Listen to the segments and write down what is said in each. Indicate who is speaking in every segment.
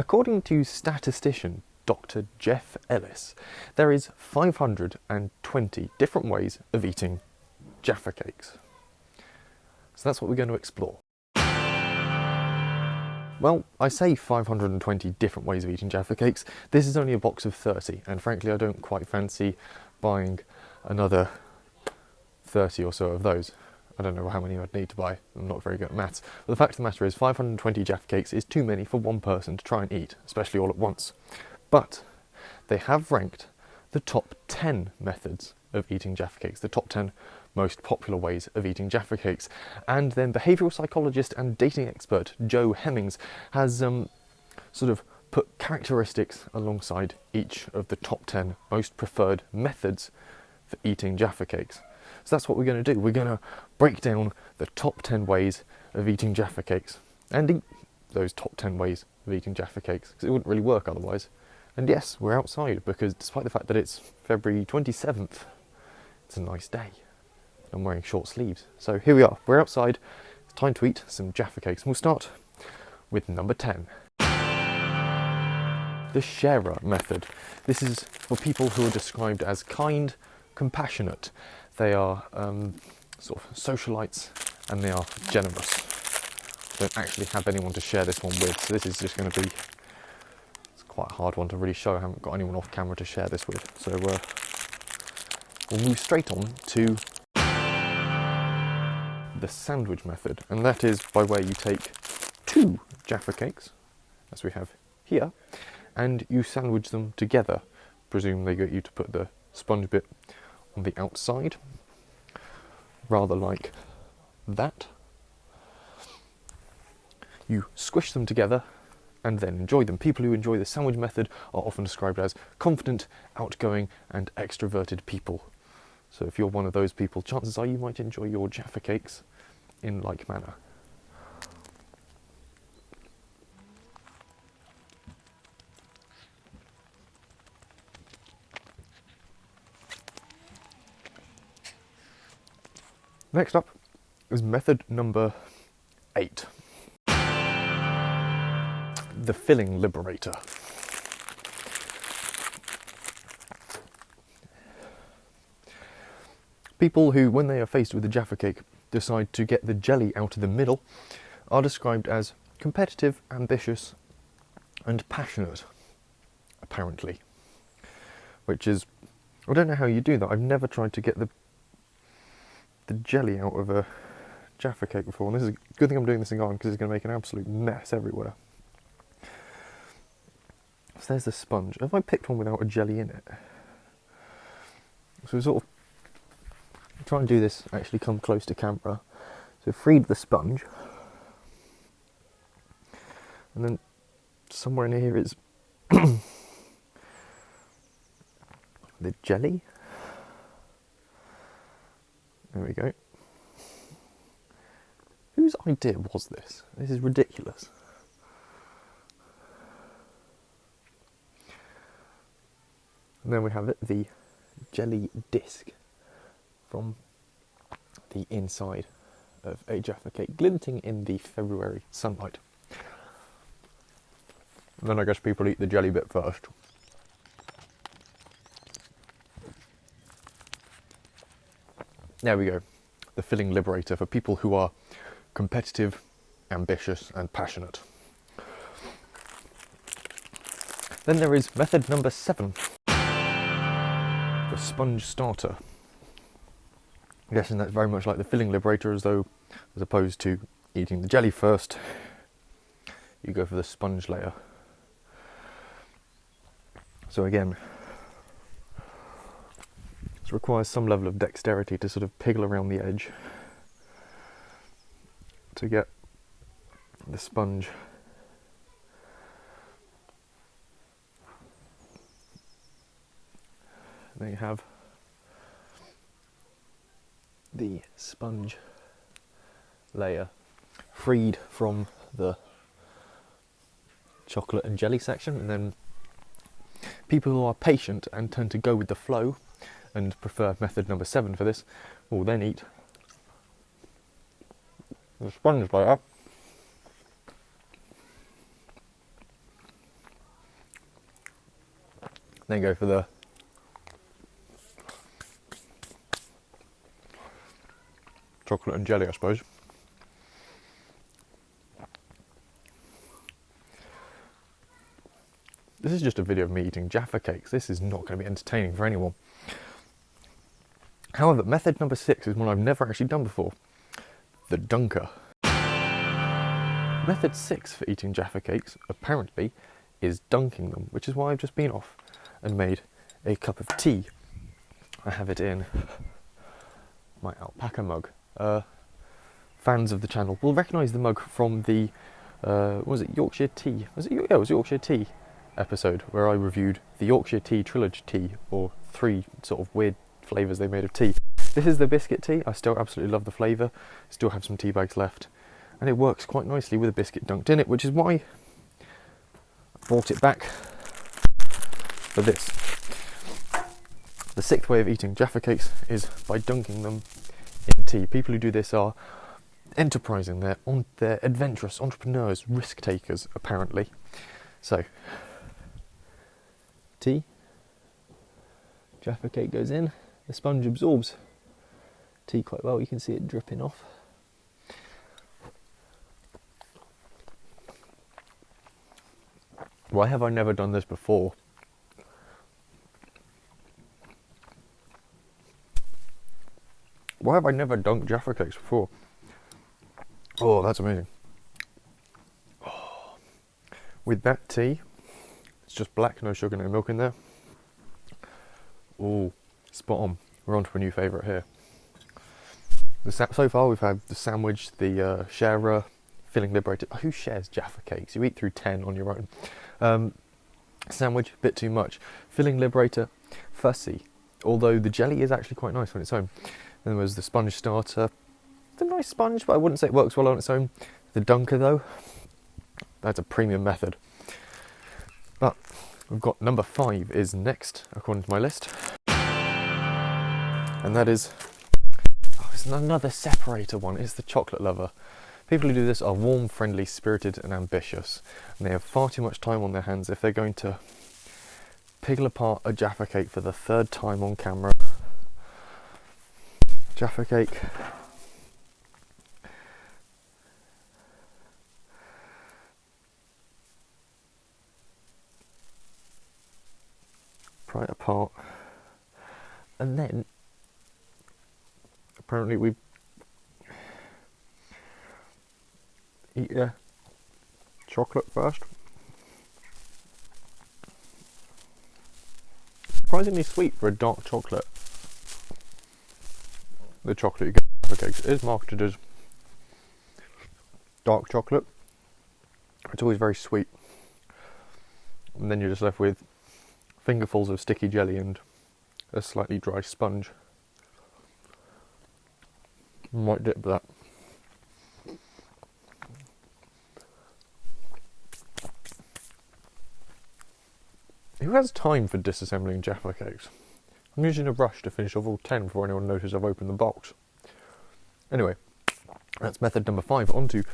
Speaker 1: According to statistician Dr. Jeff Ellis, there is 520 different ways of eating Jaffa cakes. So that's what we're going to explore. Well, I say 520 different ways of eating Jaffa cakes. This is only a box of 30, and frankly I don't quite fancy buying another 30 or so of those. I don't know how many I'd need to buy, I'm not very good at maths. But the fact of the matter is 520 Jaffa cakes is too many for one person to try and eat, especially all at once. But they have ranked the top 10 methods of eating Jaffa cakes, the top 10 most popular ways of eating Jaffa cakes, and then behavioural psychologist and dating expert Joe Hemmings has sort of put characteristics alongside each of the top 10 most preferred methods for eating Jaffa cakes. So that's what we're going to do. We're going to break down the top 10 ways of eating Jaffa cakes and eat those top 10 ways of eating Jaffa cakes, because it wouldn't really work otherwise. And yes, we're outside because despite the fact that it's February 27th, it's a nice day. I'm wearing short sleeves. So here we are, we're outside, it's time to eat some Jaffa cakes. And we'll start with number 10. The sharer method. This is for people who are described as kind, compassionate. They are sort of socialites and they are generous. Don't actually have anyone to share this one with, so this is just going to be, it's quite a hard one to really show. I haven't got anyone off camera to share this with. So we'll move straight on to the sandwich method, and that is by where you take 2 Jaffa cakes, as we have here, and you sandwich them together. Presume they get you to put the sponge bit on the outside, rather like that. You squish them together and then enjoy them. People who enjoy the sandwich method are often described as confident, outgoing and extroverted people. So if you're one of those people, chances are you might enjoy your Jaffa cakes in like manner. Next up is method number 8. The filling liberator. People who, when they are faced with a Jaffa cake, decide to get the jelly out of the middle are described as competitive, ambitious and passionate, apparently. Which is, I don't know how you do that. I've never tried to get the jelly out of a Jaffa cake before, and this is a good thing I'm doing this thing on because it's going to make an absolute mess everywhere. So there's the sponge. Have I picked one without a jelly in it? So we sort of try and do this, actually come close to camera. So freed the sponge, and then somewhere in here is the jelly. There we go. Whose idea was this? This is ridiculous. And then we have the jelly disc from the inside of a Jaffa cake, glinting in the February sunlight. And then I guess people eat the jelly bit first. There we go. The filling liberator for people who are competitive, ambitious and passionate. Then there is method number 7. The sponge starter. I'm guessing that's very much like the filling liberator, as opposed to eating the jelly first, you go for the sponge layer. So again, this requires some level of dexterity to sort of piggle around the edge to get the sponge then you have the sponge layer freed from the chocolate and jelly section, and then people who are patient and tend to go with the flow and prefer method number 7 for this will then eat the sponge layer Then go for the chocolate and jelly, I suppose. This is just a video of me eating Jaffa cakes. This is not going to be entertaining for anyone. However, method number 6 is one I've never actually done before. The dunker. Method 6 for eating Jaffa cakes, apparently, is dunking them, which is why I've just been off and made a cup of tea. I have it in my alpaca mug. Fans of the channel will recognise the mug from the, was it Yorkshire tea? It was Yorkshire tea episode where I reviewed the Yorkshire tea trilogy tea, or 3 sort of weird flavours they made of tea. This is the biscuit tea. I still absolutely love the flavour. Still have some tea bags left. And it works quite nicely with a biscuit dunked in it, which is why I brought it back for this. The 6th way of eating Jaffa cakes is by dunking them in tea. People who do this are enterprising, they're adventurous entrepreneurs, risk takers, apparently. So, tea, Jaffa cake goes in, the sponge absorbs tea quite well, you can see it dripping off. Why have I never done this before? Why have I never dunked Jaffa cakes before? Oh, that's amazing. Oh. With that tea, it's just black, no sugar, no milk in there. Oh, spot on. We're on to a new favourite here. So far we've had the sandwich, the sharer, filling liberator. Who shares Jaffa cakes? You eat through 10 on your own. Sandwich, bit too much. Filling liberator, fussy. Although the jelly is actually quite nice on its own. Then there was the sponge starter. It's a nice sponge, but I wouldn't say it works well on its own. The dunker though, that's a premium method. But we've got number 5 is next, according to my list. And that is, it's another separator one. It's the chocolate lover. People who do this are warm, friendly, spirited and ambitious. And they have far too much time on their hands if they're going to peel apart a Jaffa cake for the 3rd time on camera. Jaffa cake. Pry it apart. And then, apparently we eat chocolate first. Surprisingly sweet for a dark chocolate. The chocolate you get for cakes is marketed as dark chocolate. It's always very sweet. And then you're just left with fingerfuls of sticky jelly and a slightly dry sponge. Might dip that. Who has time for disassembling Jaffa cakes? I'm usually in a rush to finish off all 10 before anyone notices I've opened the box. Anyway, that's method number 5. On to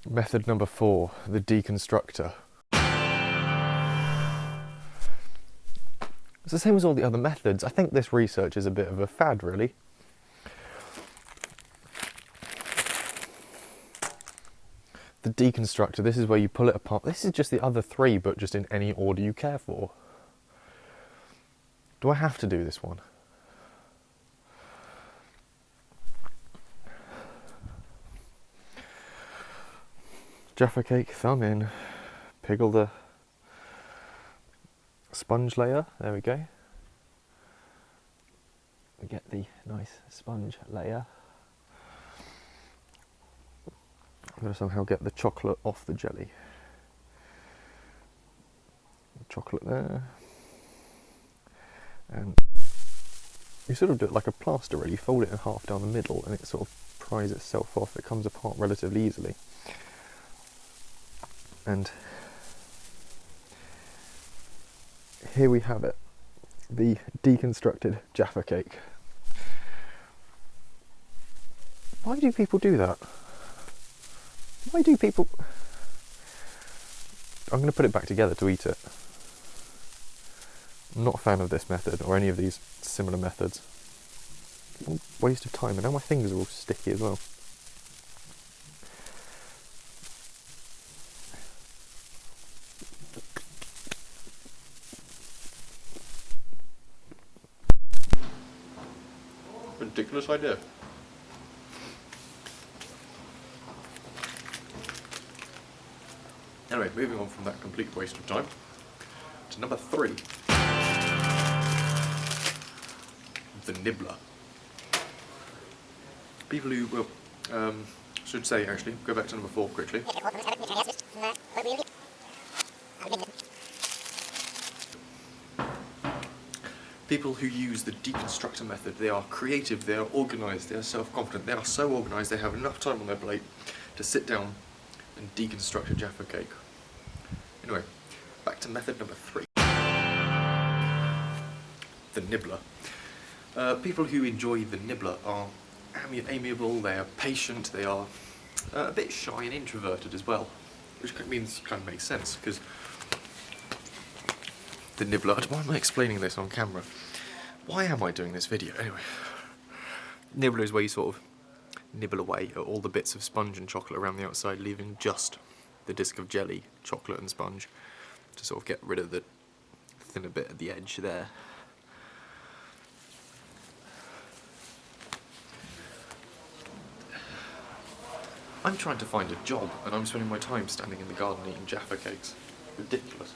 Speaker 1: method number 4, the deconstructor. It's the same as all the other methods. I think this research is a bit of a fad, really. The deconstructor, this is where you pull it apart. This is just the other 3, but just in any order you care for. Do I have to do this one? Jaffa cake, thumb in, piggle the sponge layer, there we go. We get the nice sponge layer. I'm going to somehow get the chocolate off the jelly. Chocolate there. And you sort of do it like a plaster really, you fold it in half down the middle and it sort of pries itself off, it comes apart relatively easily. And here we have it, the deconstructed Jaffa cake. Why do people do that? Why do people... I'm going to put it back together to eat it. I'm not a fan of this method or any of these similar methods. Waste of time, and now my fingers are all sticky as well. Ridiculous idea. Anyway, moving on from that complete waste of time to number 3. The nibbler. People who will, should say actually, go back to number 4 quickly. People who use the deconstructor method, they are creative, they are organised, they are self-confident, they are so organised they have enough time on their plate to sit down and deconstruct a Jaffa cake. Anyway, back to method number 3. The nibbler. People who enjoy the nibbler are amiable, they are patient, they are a bit shy and introverted as well, which means kind of makes sense, because the nibbler, why am I explaining this on camera? Why am I doing this video? Anyway, nibbler is where you sort of nibble away at all the bits of sponge and chocolate around the outside, leaving just the disc of jelly, chocolate and sponge, to sort of get rid of the thinner bit at the edge there. I'm trying to find a job, and I'm spending my time standing in the garden eating Jaffa cakes. Ridiculous.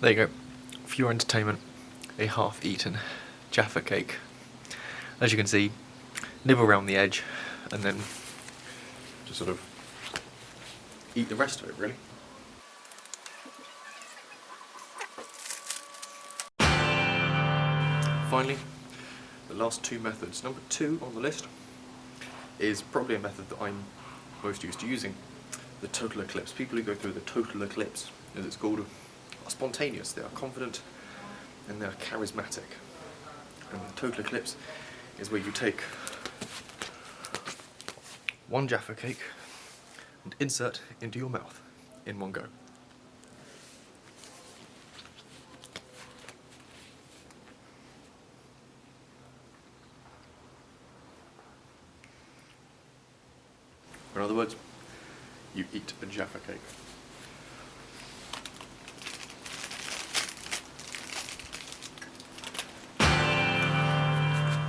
Speaker 1: There you go. For your entertainment, a half-eaten Jaffa cake. As you can see, nibble around the edge, and then just sort of eat the rest of it, really. Finally, the last 2 methods. Number 2 on the list is probably a method that I'm most used to using. The total eclipse. People who go through the total eclipse, as it's called, are spontaneous, they are confident, and they are charismatic. And the total eclipse is where you take 1 Jaffa cake and insert into your mouth in one go. In other words, you eat a Jaffa cake.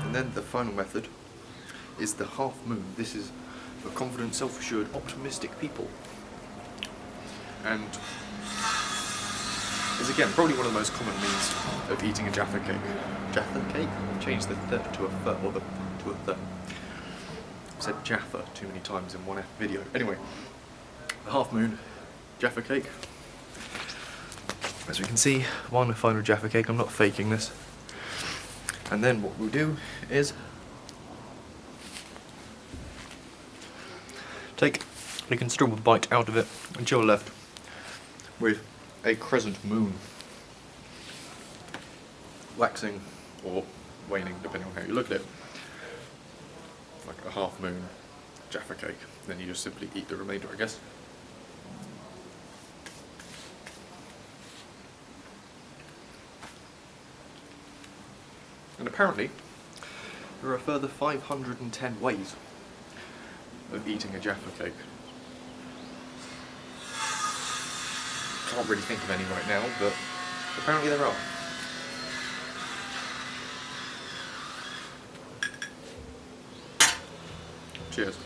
Speaker 1: And then the final method is the half moon. This is for confident, self-assured, optimistic people. And is again probably one of the most common means of eating a Jaffa cake. Jaffa cake? Change the th to a th, or the to a th. I've said Jaffa too many times in one video. Anyway, the half moon Jaffa cake. As we can see, one final Jaffa cake. I'm not faking this. And then what we'll do is take a considerable bite out of it, and you're left with a crescent moon, waxing or waning depending on how you look at it, like a half moon Jaffa cake. Then you just simply eat the remainder, I guess. And apparently there are a further 510 ways of eating a Jaffa cake. Can't really think of any right now, but apparently there are. Cheers.